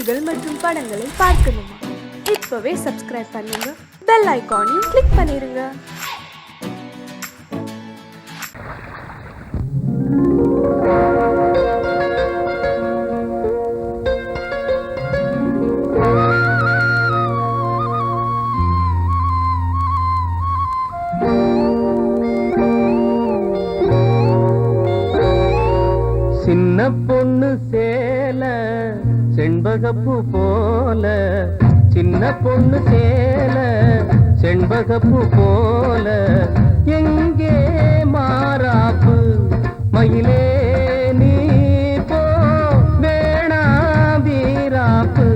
செய்திகள் மற்றும் படங்களை பார்க்கணுமா? இப்பவே சப்ஸ்கிரைப் பண்ணுங்க, பெல் ஐகானையும் கிளிக் பண்ணிருங்க. சின்ன பொண்ணு சேல செண்பகப்பூ போல, சின்ன பொண்ணு சேல செண்பகப்பூ போல, எங்கே மாறாப்பு மயிலே நீ போ வேணா வீராப்பு.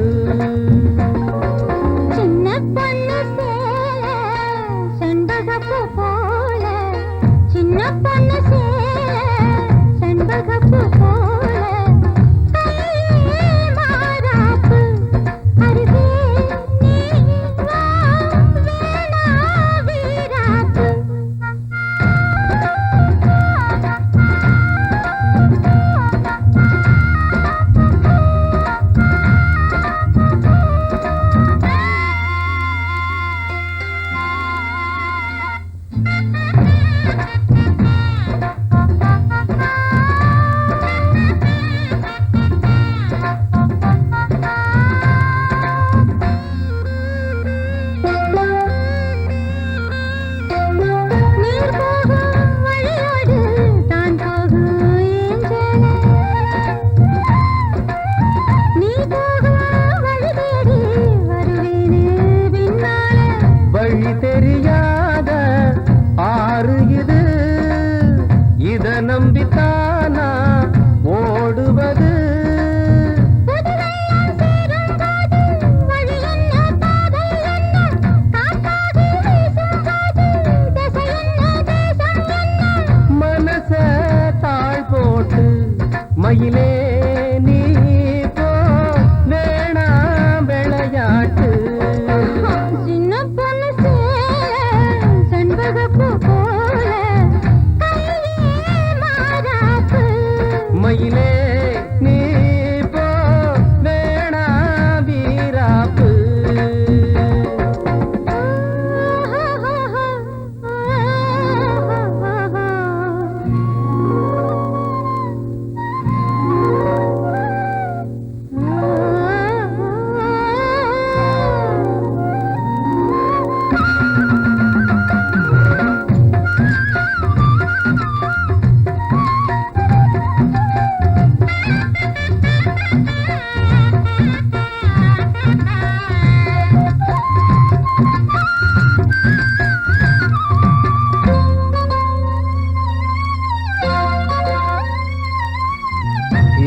சின்ன பொண்ணு சேல செண்பகப்பூ போல, சின்ன பொண்ணு சேல செண்பகப்பூ போல, கையே மாறாப்பு அருகே நீ வா வேணா வீராப்பு. நீர் போகும் வழியோடு தான் போகும் ஏஞ்சல, நீ போகும் வழி தேடி வருவேனே பின்னால. வழி தெரியாத ஆறு இது, இத நம்பித்தானா ஓடுவது. புதுவெள்ளம் சேரும்போது வழி என்ன பாதை என்ன, காற்றாகி வீசும்போது திசை என்ன தேசம் என்ன. மனச தாழ் போட்டு மயிலே நீ போ வேணா விளையாட்டு. சின்ன பொண்ணு சேல செண்பகப்பூ போல, கையே மாறாப்பு மயிலே நீ போ வேணா வீராப்பு.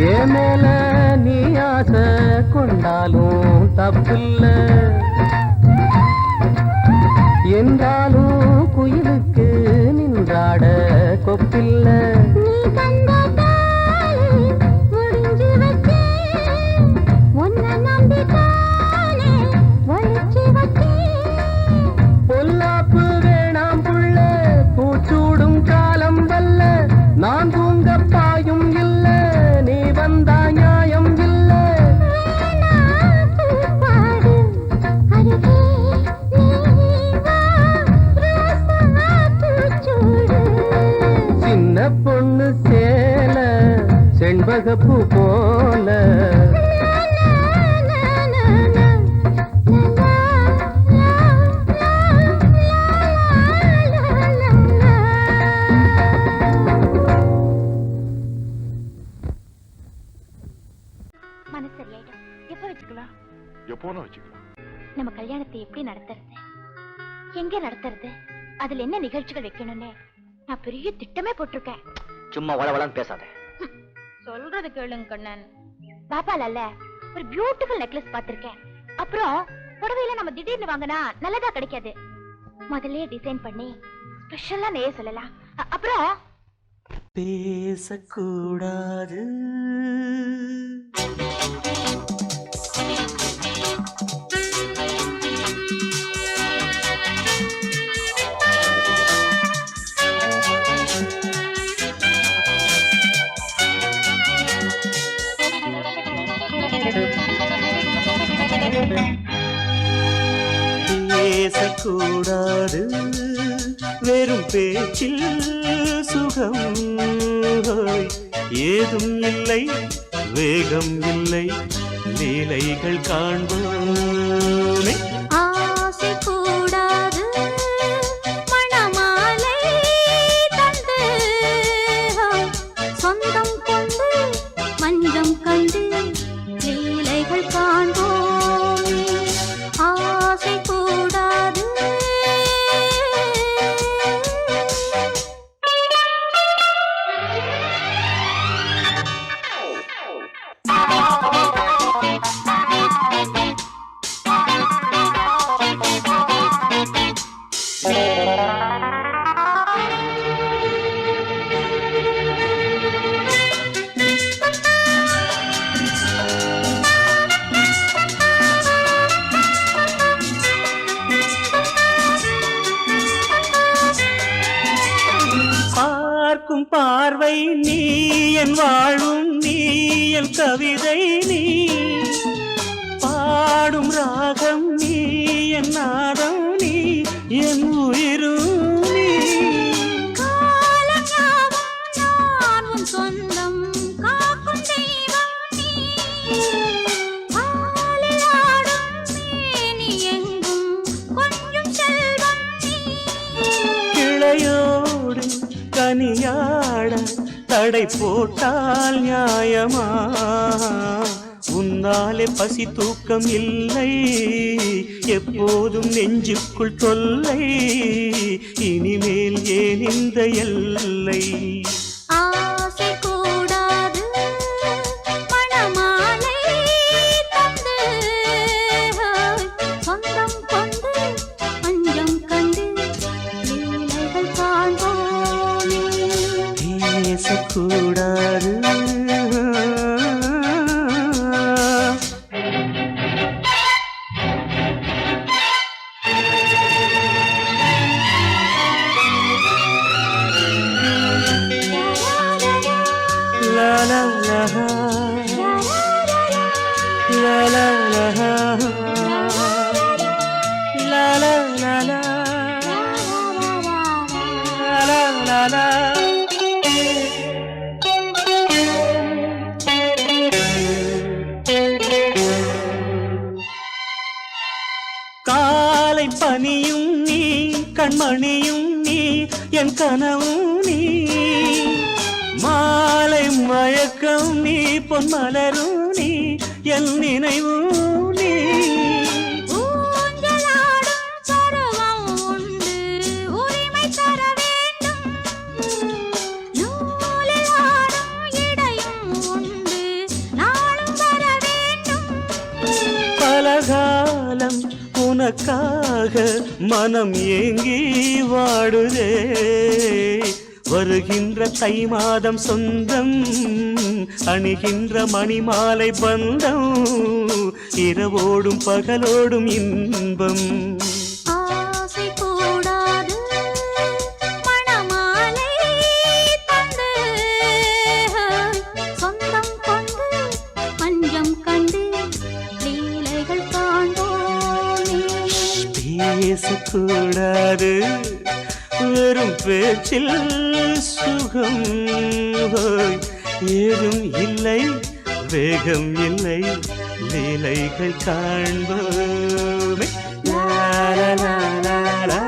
ஏ மேல நீ ஆசை கொண்டாலும் தப்பில்ல, என்றாலும் குயிலுக்கு நின்றாட கொப்பில்ல. நீ தந்த தாலி முடிஞ்சு வச்சேன், உன்னை நம்பித்தானே ஒளிச்சு வச்சேன். பொல்லாப்பு வேணாம் புள்ள, பூச்சூடும் காலம் வல்ல, நான் தூங்க பாயும் இல்ல, நீ வந்தா நியாயம் இல்ல. வேணா பூப்பாடு அருகே நீ வா ரோசா பூச்சூடு. சின்ன பொண்ணு சேல செண்பகப்பூ போல, மனசு சரியாயிடும். எப்ப வச்சுக்கலாம்? எப்போனா வச்சுக்கலாம். நம்ம கல்யாணத்தை எப்படி நடத்துறது, எங்க நடத்துறது, அதுல என்ன நிகழ்ச்சிகள் வைக்கணும்னு நான் பெரிய திட்டமே போட்டிருக்கேன். சும்மா வளவளன்னு பேசாத. சொல்றது கேளுங்க கண்ணன். பாப்பால ஒரு பியூட்டிஃபுல் நெக்லஸ் பார்த்திருக்கேன். அப்புறம் புடவையில நம்ம திடீர்னு வாங்கினா நல்லதா கிடைக்காது. முதல்ல டிசைன் பண்ணி ஸ்பெஷலா நெய்ய சொல்லலாம். அப்புறம் பேசக்கூடாது, பேசக்கூடாது வெறும் பேச்சில் சுகம் ஏதும் இல்லை வேகம் இல்லை லீலைகள் காண்போமே ஆசை கூடாது மணமாலை தந்து சொந்தம் கொண்டு மஞ்சம் கண்டு லீலைகள் காண்போமே ஆசை கூடாது பார்க்கும் பார்வை நீ என் வாழும் நீ என் கவிதை நீ பாடும் ராகம் நீ என் நாதம் நீ என் உயிரும் நீ நான் உன் சொந்தம் காக்கும் தெய்வம் நீ ஆலில் ஆடும் மேனி எங்கும் கொஞ்சம் செல்வம் நீ கிளையோடு கனியாட தடை போட்டால் நியாயமா உன்னாலே பசி தூக்கம் இல்லை எப்போதும் நெஞ்சுக்குள் தொல்லை இனிமேல் ஏன் இந்த எல்லை ஆசை கூடாது மணமாலை தந்து சொந்தம் கொண்டு பஞ்சம் கண்டு லீலைகள் காண்போமே பேசக்கூடாது la la la la la la la la la la la la la காலை பனியும் நீ கண்மணியும் நீ என் கனவும் நீ மாலை மயக்கம் நீ பொன்மலரும் நீ என் நினைவும் நீ ஊஞ்சலாடும் பருவம் உண்டு உரிமை தர வேண்டும் நூலில் ஆடும் இடையும் உண்டு நாளும் வர வேண்டும் பலகாலம் உனக்காக மனம் ஏங்கி வாடுதே வருகின்ற தை மாதம் சொந்தம் அணிகின்ற மணிமாலை பந்தம் இரவோடும் பகலோடும் இன்பம் ஆசை கூடாது மணமாலை தந்து சொந்தம் கொண்டு பஞ்சம் கண்டு லீலைகள் காண்போமே பேசக்கூடாது வெறும் பேச்சில் சுகம் ஏதும் இல்லை வேகம் இல்லை லீலைகள் காண்போமே லா லா லா லா லா.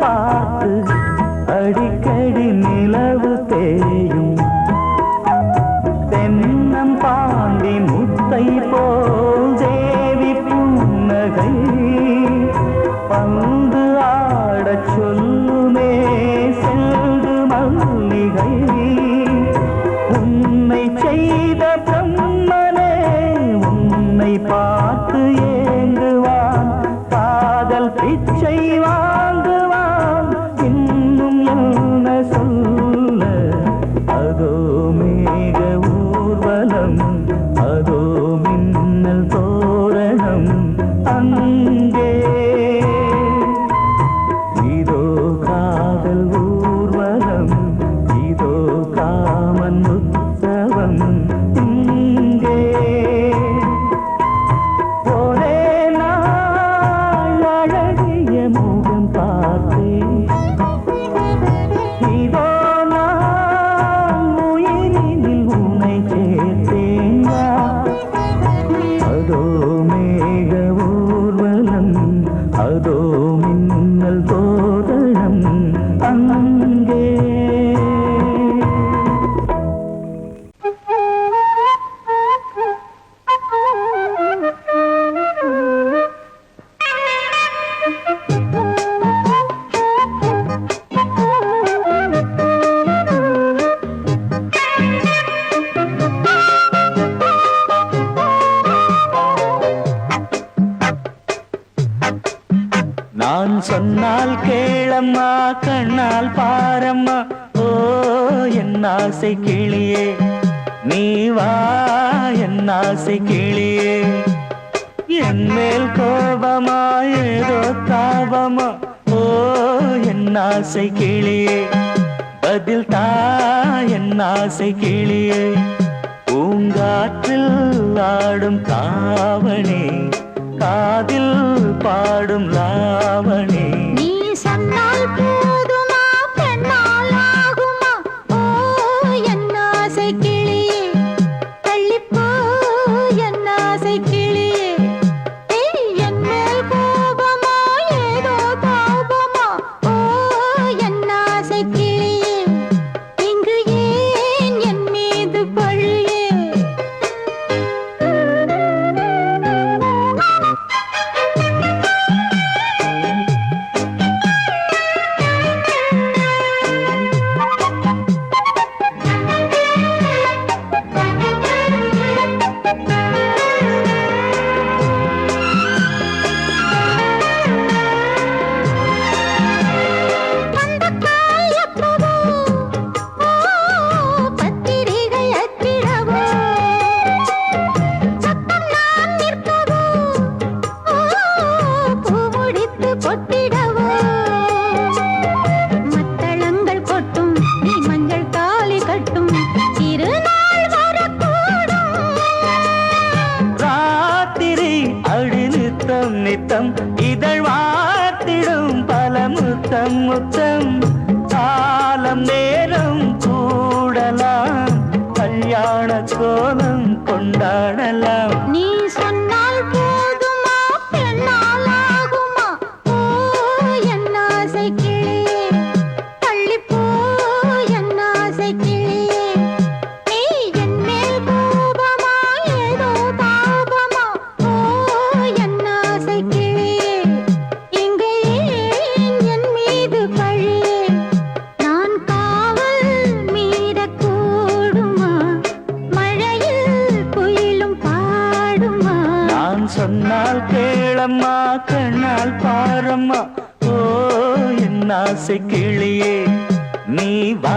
பார்த்து அடிக்கடி நிலவு தேயும் தென்னம் பாண்டி முத்தை போல் தேவி புன்னகை பந்து ஆடச் சொல்லுமே செல்து மல்லிகை உன்னை செய்த பிரம்மனே உன்னை பார்த்து ஏங்குவான் காதல் பிச்சை வாங்குவான் இன்னும் என்ன சொல்ல அதோ மேக ஊர்வலம் அதோ மின்னல் தோரணம் அங்கே இதோ காதல் ஊர்வலம் இதோ காமன் உற்சவம் இங்கே ஒரே நாள் அழகிய முகம் பார்த்தேன் இதோ நான் உயிரினில் உன்னை சேர்த்தேன் அதோ மேக ஊர்வலம் அதோ மின்னல் தோரணம் அங்கே நான் சொன்னால் கேளம்மா கண்ணால் பாரம்மா ஓ என் ஆசை கிளியே நீ வா என் ஆசை கிளியே என் மேல் கோபமா ஏதோ தாபமா ஓ என் ஆசை கிளியே பதில் தா என் ஆசை கிளியே பூங்காற்றில் ஆடும் தாவணி காதில் பாடும் லாவணி நீ சொன்னால் போதுமா பெண்ணால் ஆகுமா ஓ என் ஆசை கிளியே தள்ளிப்போ என் ஆசை கிளியே என் மேல் கோபமா ஏதோ தாபமா ஓ என் ஆசை கிளியே இங்கு ஏன் என் மீது பழியே நித்தம் இதழ் வாத்திடும் பல முத்தம் முத்தம் காலம் நேரம் கூடலாம் கல்யாண கோலம் கொண்டாடலாம் நீ சொன்னால் போதுமா பெண்ணால் ஆகுமா ஓ என் ஆசை கிளியே தள்ளிப்போ என் ஆசை கிளியே நீ என் மேல் கோபமா ஏதோ தாபமா ஓ என் ஆசை கிளியே இங்கே ஏன் என் மீது பழியே நான் காவல் மீறக்கூடுமா மழையில் குயிலும் பாடுமா நான் சொன்னால் கேளம்மா கண்ணால் பாரம்மா ஓ என் ஆசை கிளியே நீ வா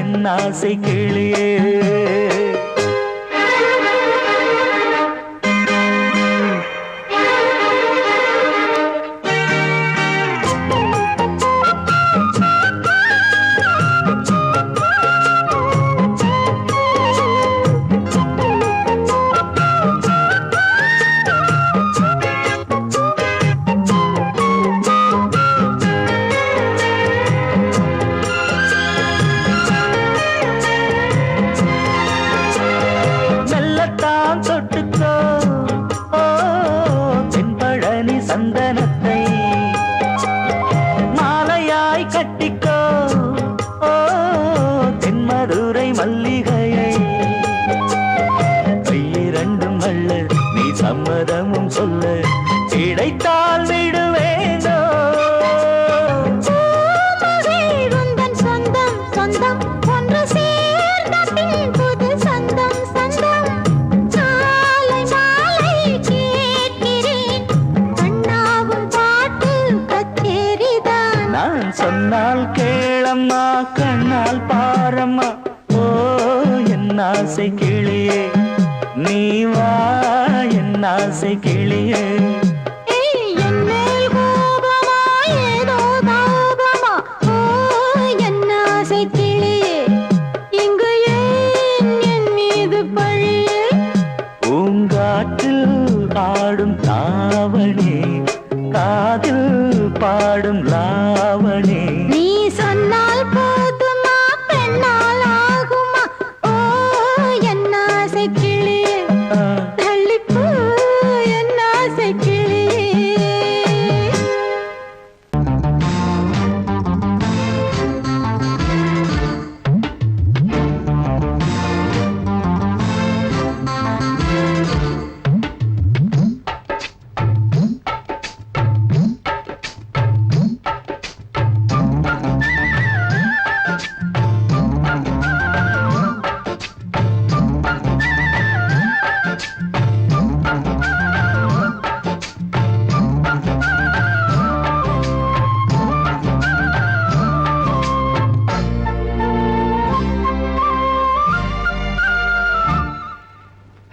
என் ஆசை கிளியே சம்மதமும் சொல்ல கிடைத்தால் விடுவேனோ உந்தன் சொந்தம் சொந்தம் ஒன்று சேர்ந்த பின் புது சொந்தம் சொந்தம் சாலை மாலை கேட்கிறேன் கண்ணாவும் பாட்டு கச்சேரிதான் நான் சொன்னால் கேளம்மா கண்ணால் பாரம்மா ஓ என் ஆசை கிளியே நீ வா என் ஆசை கிளியே என் மேல் கோபமா ஏதோ தாபமா ஓ என் ஆசை கிளியே இங்கு ஏன் என் மீது பழியே பூங்காற்றில் ஆடும் தாவணி காதில் பாடும் லாவணி நீ சொன்னால் போதுமா பெண்ணால் ஆகுமா ஓ என் ஆசை கிளியே தள்ளிப்போ என் ஆசை கிளியே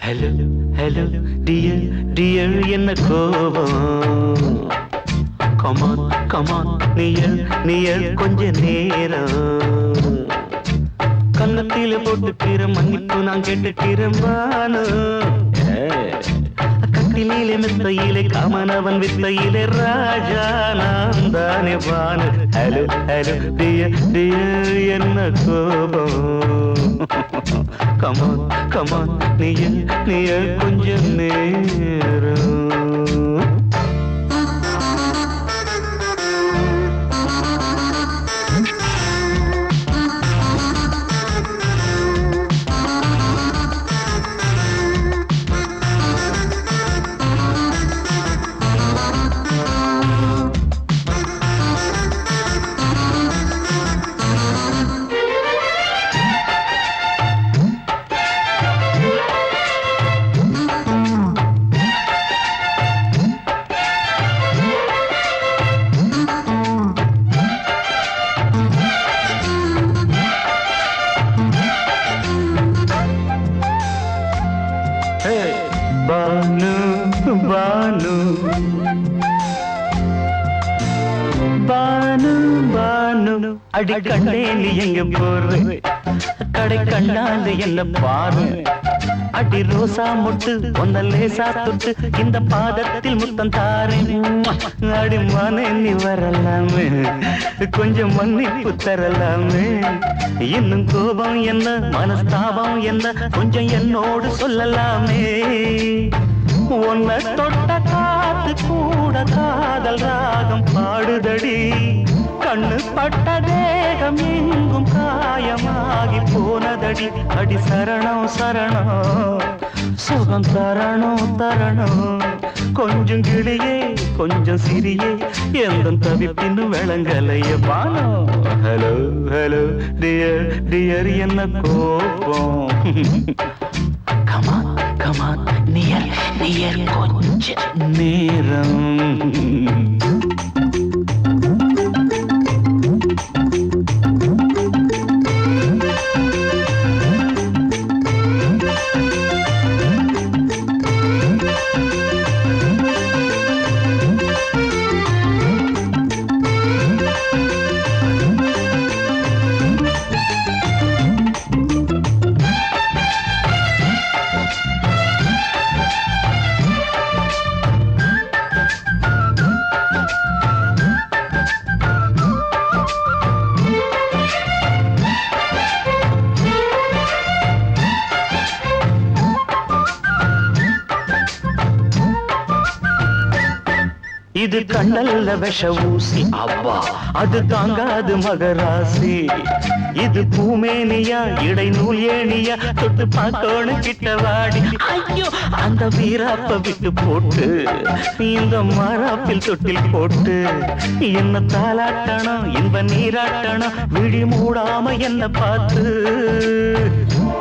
ஹலோ ஹலோ டியர் டியர் என்ன கோபம் கமான் கமான் நியர் நியர் கொஞ்ச நேரம் கன்னத்தில போட்டுக்கிற மன்னிப்பு நான் கேட்டுக்கிறேன் பானு கட்டிலே மெத்தையிலே காமனவன் வித்தையிலே ராஜா நான் தானே Banu hello hello dear dear என்ன கோபம் கமான் கமான் நீய கொஞ்சம் நேரம் பானு பானு பானு பானு அடி கண்டே நீ எங்க போற கடை கண்ணாந்து என்ன பாரு அடி ரோசா முட்டு ஒன்ன லேசா தொட்டு இந்த பாதத்தில் முத்தம் தாரேன் அடி மானே நீ வரலாமே கொஞ்சம் மன்னிப்பு தரலாமே இன்னும் கோபம் என்ன மனஸ்தாபம் என்ன கொஞ்சம் என்னோடு சொல்லலாமே உன்னை தொட்ட காத்து கூட காதல் ராகம் பாடுதடி கண்ணு பட்ட தேகம் எங்கும் காயமாகி போனதடி அடி சரணம் சரணம் சுகம் தரணும் தரணும் கொஞ்சம் கிளியே கொஞ்சம் சிறியே எந்த தவிப்பின்னு விளங்கலைய பானோ ஹலோ ஹலோ டியர் டியர் என்ன கோபம் கமான் கமான் நியர் நியர் கொஞ்ச நேரம் இது கண்ணல்ல விஷ ஊசி அவ்வா அது தாங்காது மகராசி இது பூமேனியா இடை நூல் ஏனியா தொட்டு பார்க்கோணு கிட்ட வாடி ஐயோ அந்த வீராப்ப விட்டு போட்டு இந்த மாறாப்பில் தொட்டில் போட்டு என்ன தாலாட்டணும் இன்ப நீராட்டணும் விழி மூடாம என்ன பார்த்து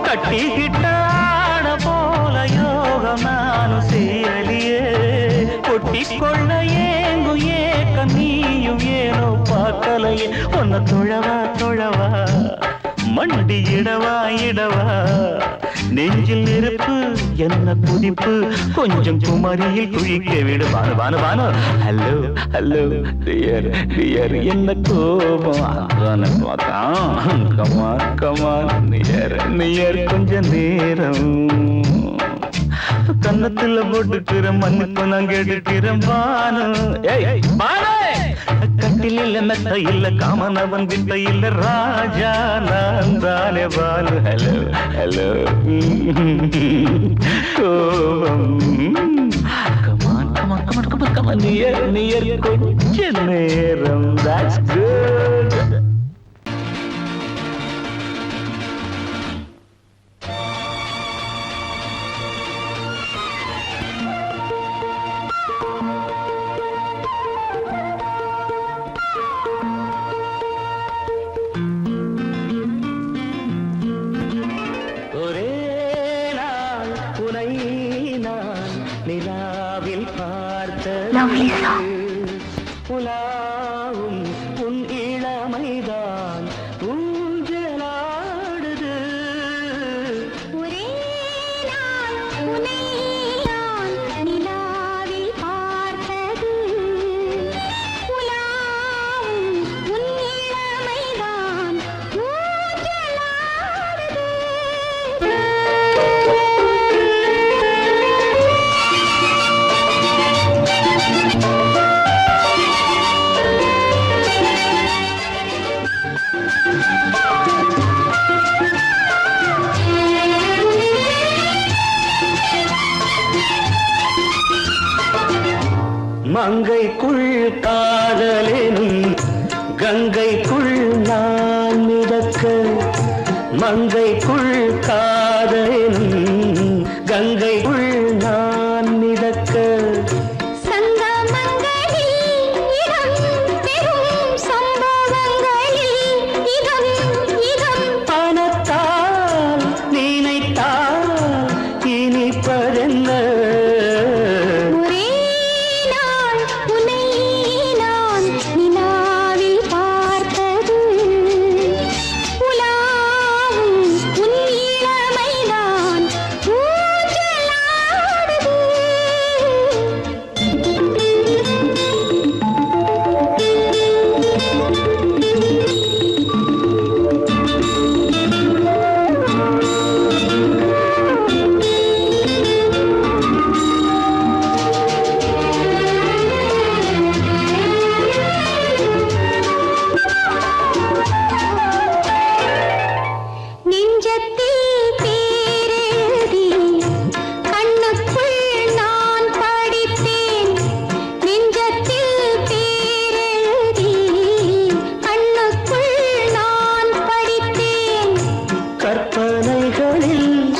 கட்டிக்கிட்டாட போல யோகம் நானும் செய்யலியே கொட்டிக்கொள்ள ஏங்கு ஏக்க நீயும் ஏனோ பார்க்கலையே உன்னை தொழவா தொழவா மண்டி இடவா இடவா நெஞ்சில் நெருப்பு என்ன குதிப்பு கொஞ்சம் குமரியில் குழிக்க விடு Banu Banu Banu hello hello dear dear என்ன கோபம் அதான பார்த்தான் கமான் கமான் நியர் நியர் கொஞ்ச நேரம் கன்னத்துல போட்டுக்கிற மன்னிப்பு நான் கேட்டுக்கிறேன் பானு கட்டில மெத்த இல்ல காமனவன் வித்த இல்ல ராஜா நான் தானே பானு ஹலோ ஹலோ கோபம் come on come on come on come on come on near near கொஞ்ச நேரம் that's good புலாவும் உன் இளமைதான் ஊஞ்சலாடுது ஒரே நாள் உன்னை நான் நிலாவில் பார்த்தது புலாவும் உன் இளமைதான் ஊஞ்சலாடுது மங்கைக்குள் காதலினும் கங்கைக்குள் நான் மிதக்க மங்கைக்குள் காதலினும் கங்கைக்குள் நான் மிதக்க பணத்தால் நினைத்தால் இனிப்பதென்ன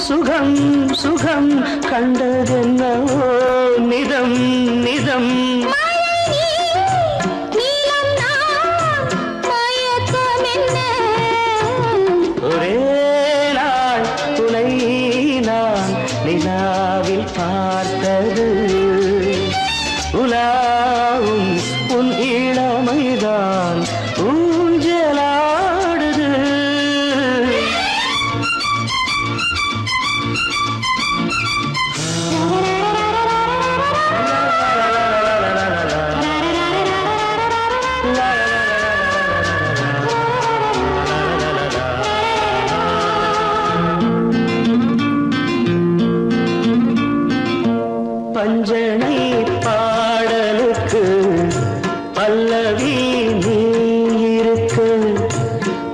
சுகம் சுகம் கண்டதென்னவோ நிதம் நிதம் ஒரே நாள் துணை நான் நிலாவில் பார்த்தது உலாவும் உன் இளமைதான் ஊஞ்சலாடுது பஞ்சனை பாடலுக்கு பல்லவி நீ இருக்கு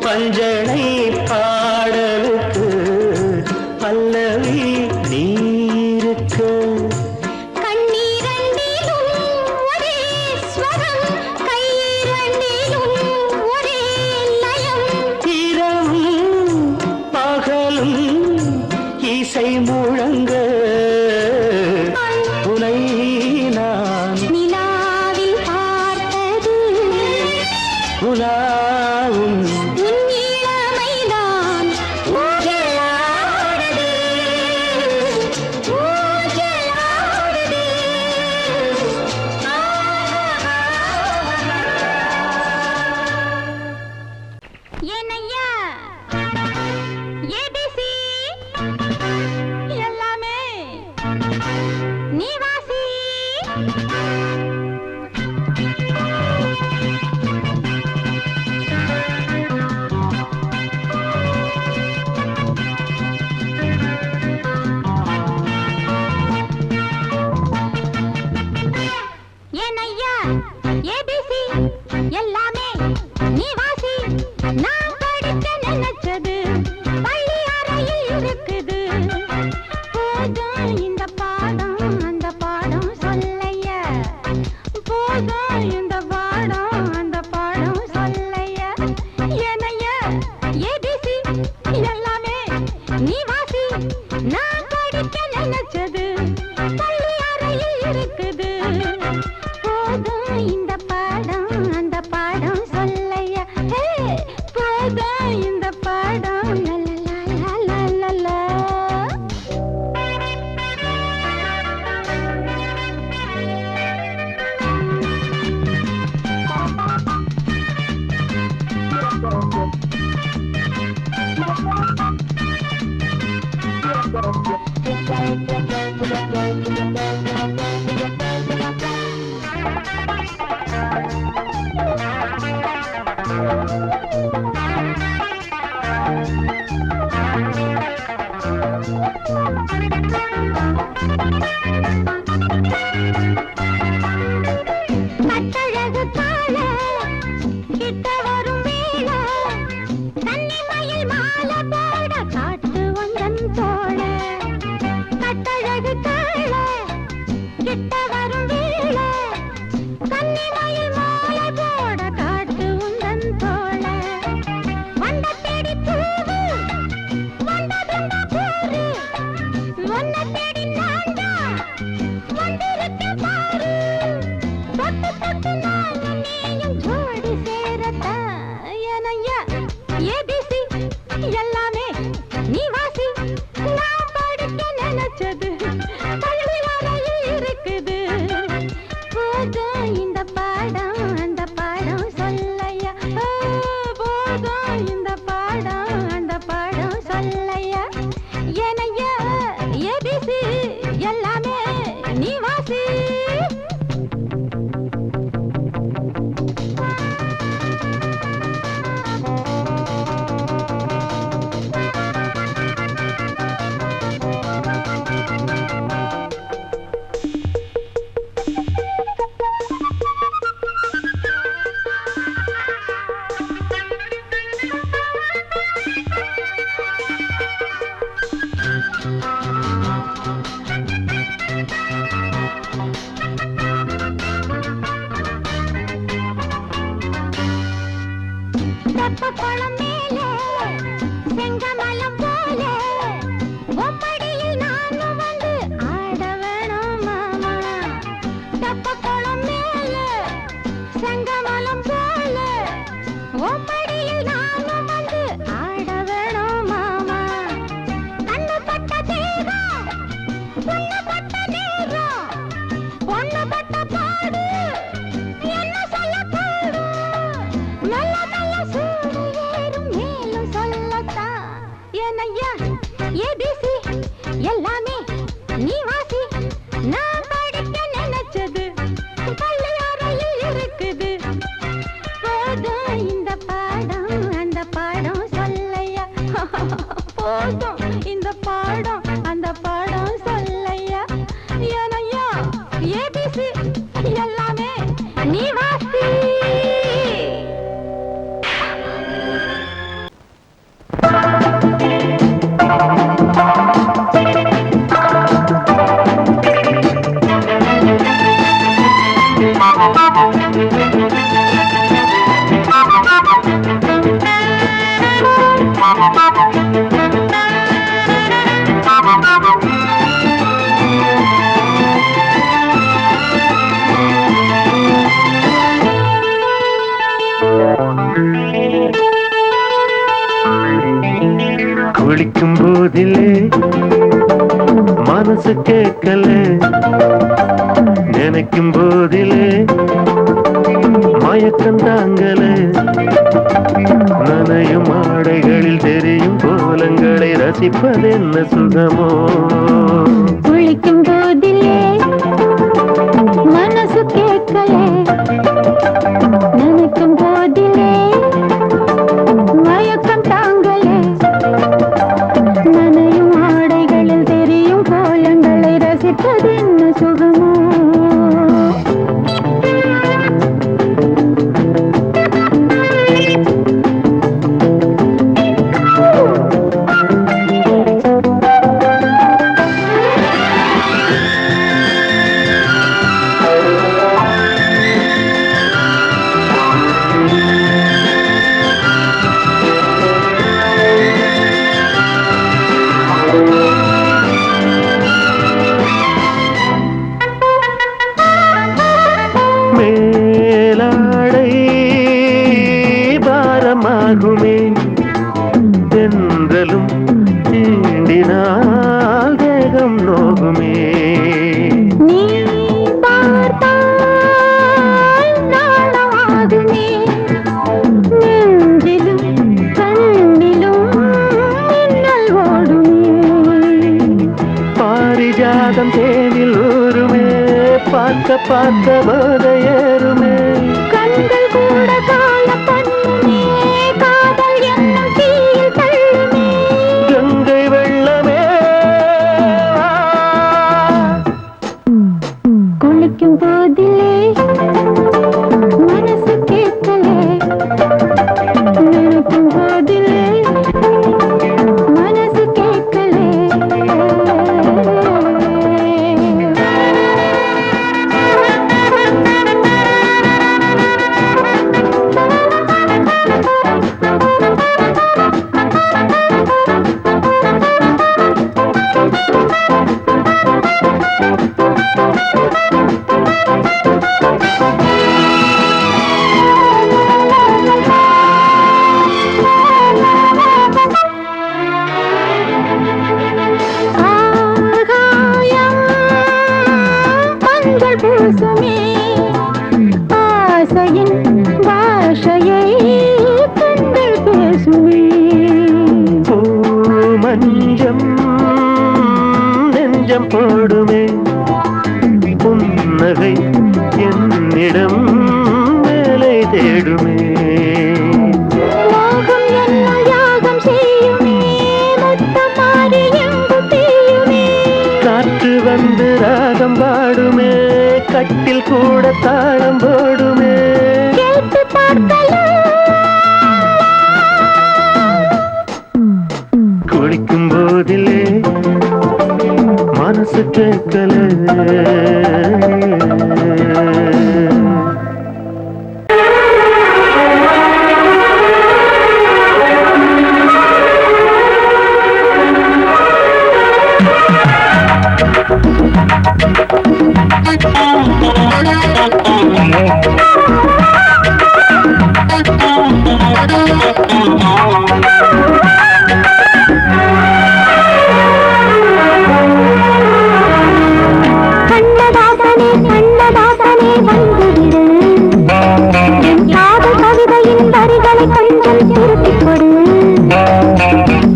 பஞ்சனை பாடலுக்கு பல்லவி நீ இருக்கு கண்ணீரண்டிலும் ஒரே ஏனையா ஏபிசி எல்லாமே நீ வாசி நான் படிக்க நினைச்சது பள்ளி அறையில் இருக்குது போதும் இந்த பாடம் அந்த பாடம் சொல்லையா போதும் இந்த பாடம் அந்த பாடம் சொல்லையா ஏனையா ஏபிசி எல்லாமே நீ வாசி நான் படிக்க நினைச்சது பள்ளி அறையில் இருக்குது போதும் இந்த பாடம் அந்த பாடம் சொல்லையா போதும் இந்த பாடம் லலலலலலலா. கட்டழகு கால கிட்ட வரும் வேளை கன்னிமயில் மாலை போட காட்டு வந்தன் தோழ கட்டழகு கால கிட்ட வரும் வேளை கன்னிமயில் மாலை போட காட்டு வந்தன் தோழ வண்ட தேடி பூவு வந்ததுண்டா போரு வண்ண தேடி நான்டா வந்திருக்க பாரு தொட்டு தொட்டு நானும் நீயும் ஜோடி சேரத்தான் ஏனையா ஏபிசி எல்லாமே நீ வாசி நான் படிக்க நினைச்சது பள்ளி அறையில் இருக்குது போதும் இந்த பாடம் அந்த பாடம் சொல்லையா போதும் இந்த பாடம் அந்த பாடம் சொல்லையா ஏனையா ஏபிசி எல்லாமே நீ வாசி தெப்பக்குளம் மேலே செங்கமலம் போல உம்மடியில் நானும் வந்து ஆட வேணும் மாமா தெப்பக்குளம் மேலே செங்கமலம் போல உம்மடியில் நானும் வந்து ஆட வேணும் மாமா கண்ணு பட்ட தேகம் பொண்ணு பட்ட நேரம் பொண்ணு பட்ட பாடு என்ன சொல்ல பாடு நல்ல நல்ல சூடு ஏறும் மேலும் சொல்லத்தான் ஏனையா ஏபிசி எல்லாமே நீ வாசி நான் படிக்க நினைச்சது பள்ளி அறையில் இருக்குது போதும் இந்த பாடம் அந்த பாடம் சொல்லையா போதும் இந்த பாடம் அந்த பாடம் சொல்லையா ஏனையா ஏபிசி எல்லாமே நீ வாசி குளிக்கும் போதிலே மனசு கேட்கல நினைக்கும் போதிலே மயக்கம் தாங்கல நனையும் ஆடைகளில் தெரியும் கோலங்களை ரசிப்பதென்ன சுகமோ குளிக்கும் போதிலே பார்க்க பார்க்க போத ஏறுமே கண்கள் கூட காண பண்ணுமே காதல் என்னும் தீயில் தள்ளுமே கங்கை வெள்ளமே குளிக்கும் போதிலே மனசு கேட்கலே நினைக்கும் போதிலே மனசு கேட்கலே ஆகாயம் மஞ்சள் பூசுமே ஆசையின் பாஷையை கண்கள் பேசுமே பூ மஞ்சம் நெஞ்சம் போடுமே புன்னகை என்னிடம் மேலே தேடுமே மோகம் என்னும் யாகம் செய்யுமே முத்தம் மாறி எங்கும் தீயுமே காற்று வந்து ராகம் பாடுமே கட்டில் கூட தாளம் போடுமே கேட்டு பார்க்கலாம் குளிக்கும் போதிலே மனசு கேட்கல கண்ணதாசனே கண்ணதாசனே வந்துவிடு என் காதல் கவிதையின் வரிகளை கொஞ்சம் திருப்பிக் கொடு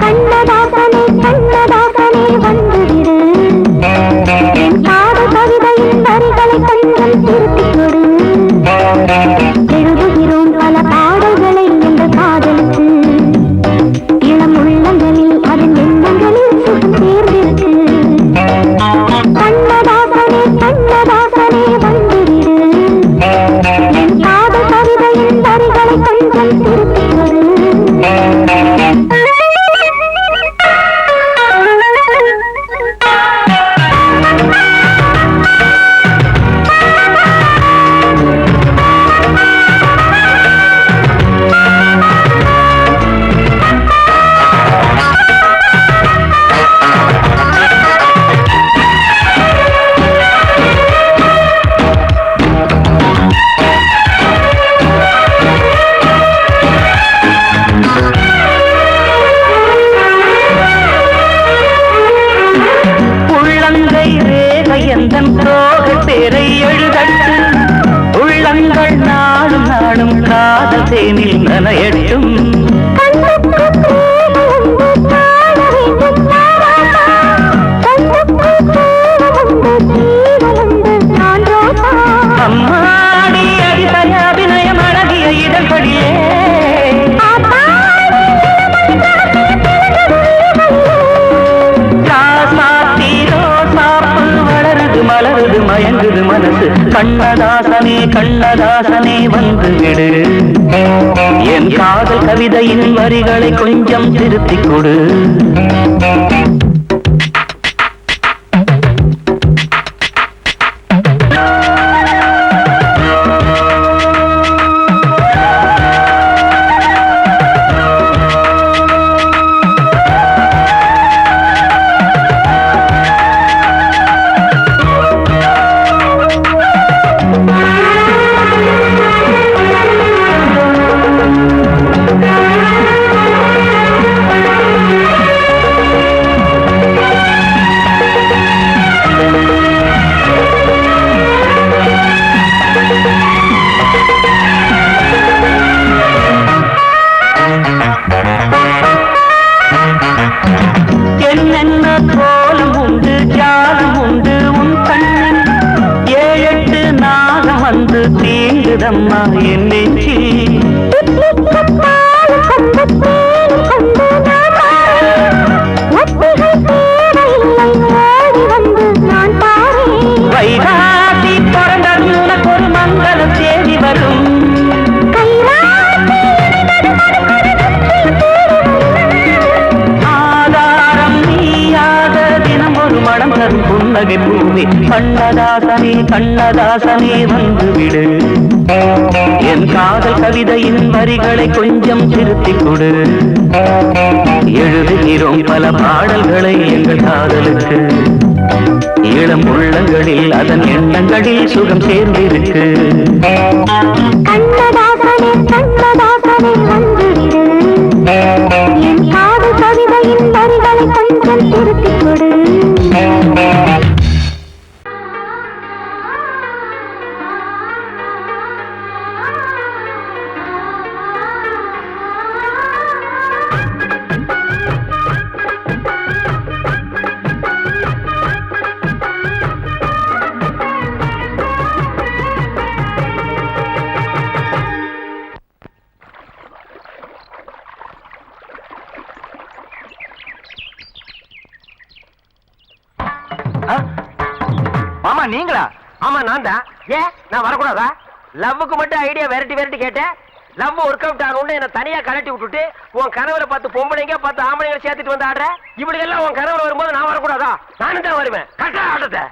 கண்ணதாசனே கண்ணதாசனே வந்துவிடு என் காதல் கவிதையின் வரிகளை கொஞ்சம் திருப்பிக் கொடு எழுதுகிறோம் பல பாடல்களை இந்த காதலுக்கு இளம் உள்ளங்களில் அதன் எண்ணங்களில் சுகம் சேர்ந்திருக்கு கண்ணதாசனே கண்ணதாசனே வந்துவிடு என் காதல் கவிதையின் வரிகளை கொஞ்சம் திருப்பிக் கொடு உள்ளங்கை ரேகை எந்தன் தோக பேரை எழுதட்டு உள்ளங்கள் நாடும் நாடும் காதல் தேனில் நனையட்டும் அம்மாடி அடித்தய அபிநயம் அழகிய இதழ்படியே வளருது மலருது மயங்குது மனசு கண்ணதாசனே கண்ணதாசனே வந்து விடு என் காதல் கவிதையின் வரிகளை கொஞ்சம் திருத்திக் கொடு ஏறுதம்மா என் நெஞ்சி வைகாசி பிறந்தது உனக்கு ஒரு மங்களம் தேடி வரும் ஆதாரம் நீயாக தினம் ஒரு மனம் தரும் புன்னகை பூவே கண்ணதாசனே கண்ணதாசனே வந்துவிடு என் காதல் கவிதையின் வரிகளை கொஞ்சம் திருத்திக் கொடு எழுதுகிறோம் பல பாடல்களை எங்கள் காதலுக்கு இளம் உள்ளங்களில் அதன் எண்ணங்களில் சுகம் சேர்ந்திருக்கு கண்ணதாசனே கண்ணதாசனே வந்துவிடு என் காதல் கவிதையின் வரிகளை கொஞ்சம் திருத்திக் கொடு மாமா நீங்களா? ஆமா நான் தான். ஏன் நான் வரக்கூடாதா? லவ்வுக்கு மட்டும் ஐடியா விரட்டி கேட்டேன். லவ் ஒர்க் அவுட் ஆகணும்னு என்ன தனியா கலட்டி விட்டுட்டு உன் கனவுல பார்த்து பொம்பளைங்க பார்த்து ஆம்பளைங்களை சேர்த்துட்டு வந்து ஆடுற. இப்படி எல்லாம் உன் கனவுல வரும்போது நான் வரக்கூடாதா? நானும் தான் வருவேன். கரெக்டா ஆட்டத்தை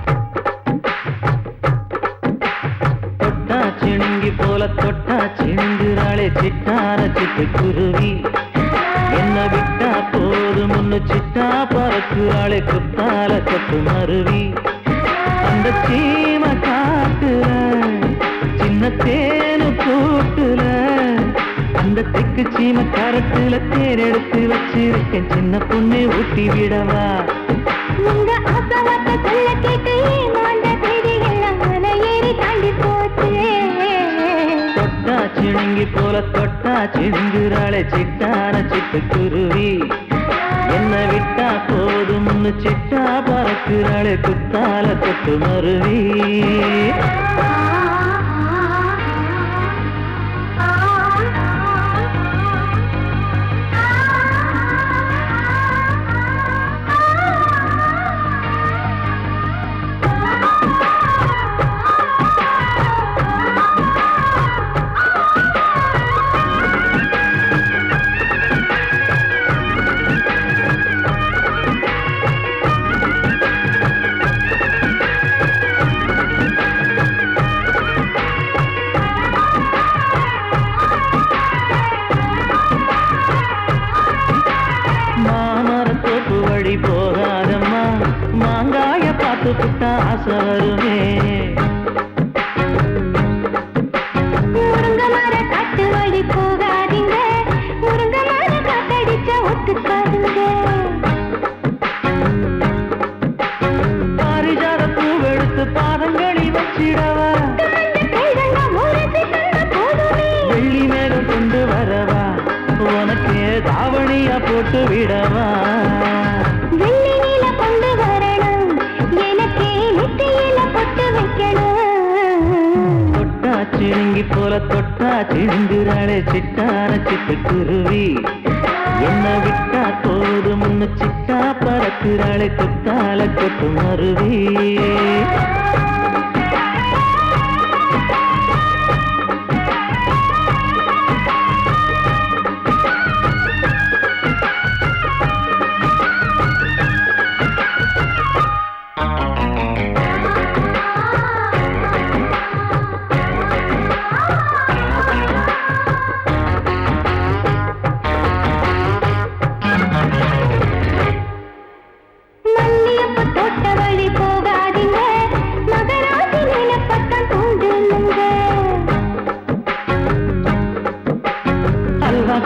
தொட்டா சிணுங்கி போல தொட்டா சிணுங்குறாளே சிட்டார சிட்டு குருவி என்ன விட்டா போதும் முன்னு சிட்டா பறக்குறாளே குத்தால கொத்து மருவி அந்த சீம காட்டுல சின்ன தேனு கூட்டுல அந்த தெக்கு சீம கரட்டுல தேர் எடுத்து வச்சிருக்கேன் சின்ன பொண்ணு ஊட்டி விடவா உங்க ஆசவாத்த சொல்ல கேட்டு ஏமாந்த தேதி எல்லாம் மன ஏறி தாண்டி போச்சு தொட்டா சிணுங்கி போல தொட்டா சிணுங்குறாளே சிட்டான சிட்டு குருவி என்ன விட்டா போதும்னு சிட்டா பறக்குறாளே குத்தால கொத்து மருவி போகாதம்மா மாங்காய பார்த்து புட்டா ஆசை வருமே முருங்க மர காட்டு வழி போகாதீங்க முருங்க மர காத்தடிச்ச ஒத்துக்காதுங்க பாரிஜாத பூவெடுத்து பாதங்களில் வச்சிடவா வெள்ளி மேகம் கொண்டு வரவா உனக்கு தாவணியா போட்டு விடவா வெள்ளி நீல கொண்டு வரணும் எனக்கே நெத்தியில பொட்டு வைக்கணும் தொட்டா சிணுங்கி போல தொட்டா சிணுங்குறாளே சிட்டான சிட்டு குருவி என்ன விட்டா போதும் முன்னு சிட்டா பறக்குறாளே குத்தால கொத்து மருவி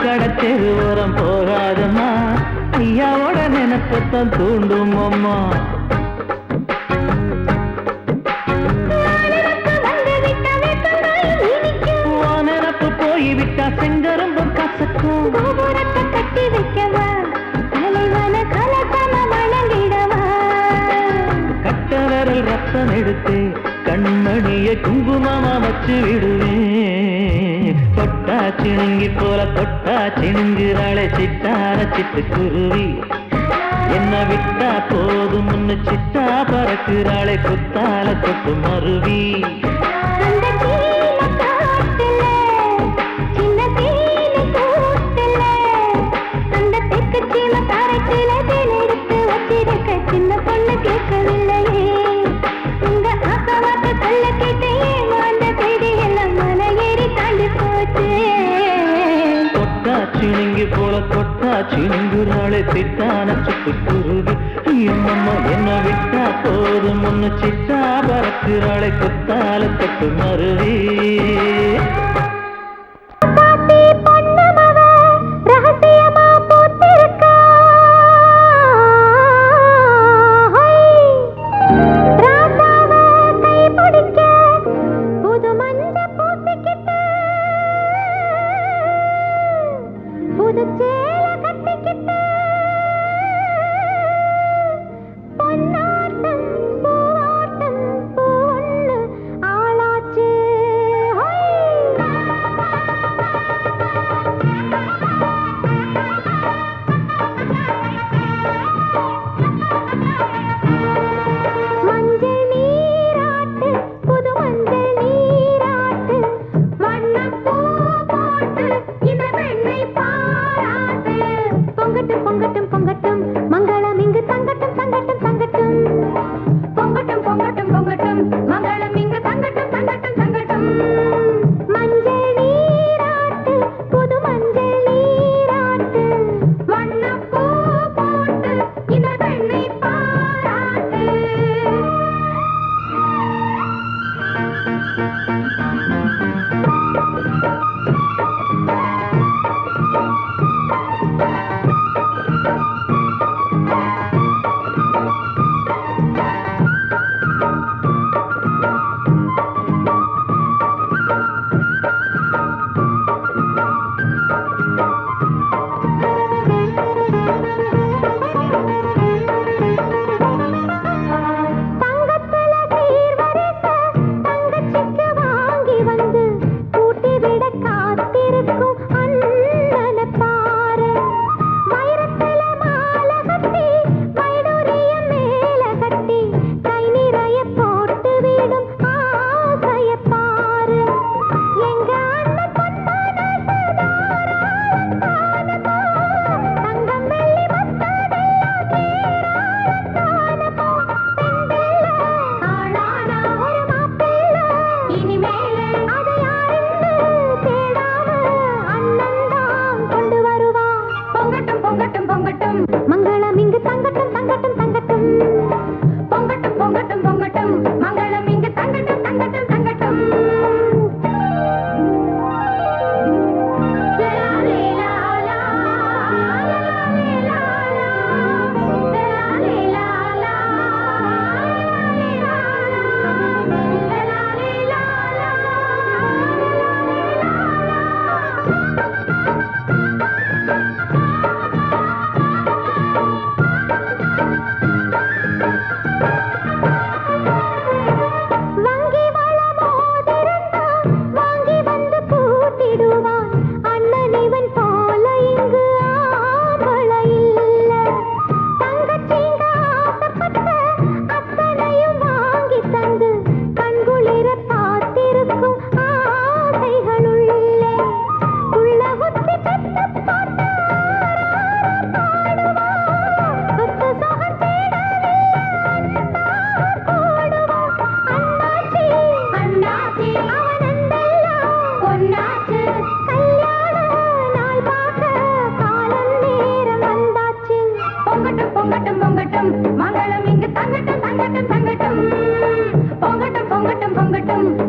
கடத்தெருவோரம் போகாதம்மா ஐயாவோட நினைப்பத்தான் தூண்டும் அம்மா நினப்பு போய்விட்டா செங்கரும்பு கசக்கும் கட்டி வைக்கவா தலைவன கலசம வணங்கிடவா கட்ட விரல் ரத்தம் எடுத்து கண்மணி மேனிய குங்குமமா வச்சு விடுவேன். தொட்டா சிணுங்கி போல தொட்டா சிணுங்குறாளே சிட்டார சிட்டுக்குருவி. என்ன விட்டா போதும் முன்னு சிட்டா பறக்குறாளே குத்தால கொட்டு மருவி. சின்ன பொண்ணு கேட்கவில்லையே உங்க ஆசவாக்க சொல்ல கேட்டேன். அந்த பேடி எல்லாம் மலை ஏறி தாண்டி போச்சு. தொட்டா சிணுங்கி போல தொட்டா சிணுங்குறாளே சிட்டான சிட்டுக்குருவி. அம்மம்மா என்ன விட்டா போதும் முன்னு சிட்டா பறக்குறாளே குத்தால கொட்டு மருவி. பொங்கட்டும் பொங்கட்டும் மங்களம் இங்கு தங்கட்டும் தங்கட்டும் தங்கட்டும் பொங்கட்டும் பொங்கட்டும் பொங்கட்டும்